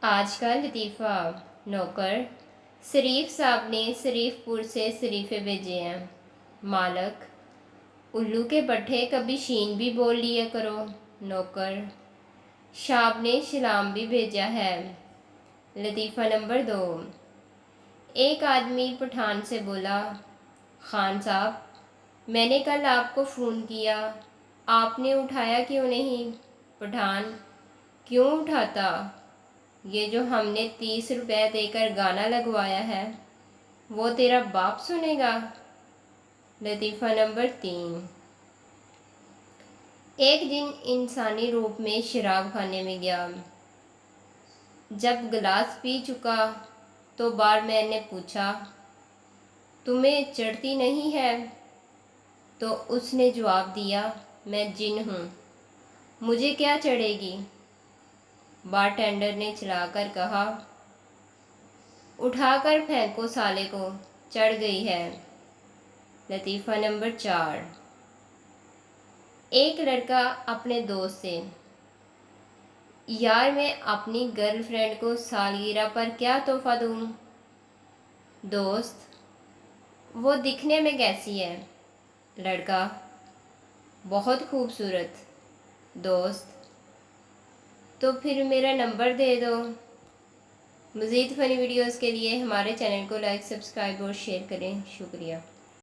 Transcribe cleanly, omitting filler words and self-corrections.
आज का लतीफ़ा। नौकर शरीफ साहब ने शरीफपुर से शरीफे भेजे हैं। मालक उल्लू के पट्टे कभी शीन भी बोल लिया करो। नौकर शाब ने सलाम भी भेजा है। लतीफ़ा नंबर 2। एक आदमी पठान से बोला, खान साहब मैंने कल आपको फ़ोन किया, आपने उठाया क्यों नहीं? पठान क्यों उठाता, ये जो हमने 30 रुपये देकर गाना लगवाया है वो तेरा बाप सुनेगा। लतीफ़ा नंबर 3। एक दिन इंसानी रूप में शराब खाने में गया। जब गिलास पी चुका तो बारमैन ने पूछा, तुम्हें चढ़ती नहीं है? तो उसने जवाब दिया, मैं जिन हूँ, मुझे क्या चढ़ेगी? बारटेंडर ने चलाकर कहा, उठाकर फेंको साले को, चढ़ गई है। लतीफ़ा नंबर 4। एक लड़का अपने दोस्त से, यार मैं अपनी गर्लफ्रेंड को सालगिरह पर क्या तोहफ़ा दूँ? दोस्त, वो दिखने में कैसी है? लड़का, बहुत खूबसूरत। दोस्त, तो फिर मेरा नंबर दे दो। मज़ीद फ़नी वीडियोज़ के लिए हमारे चैनल को लाइक, सब्सक्राइब और शेयर करें। शुक्रिया।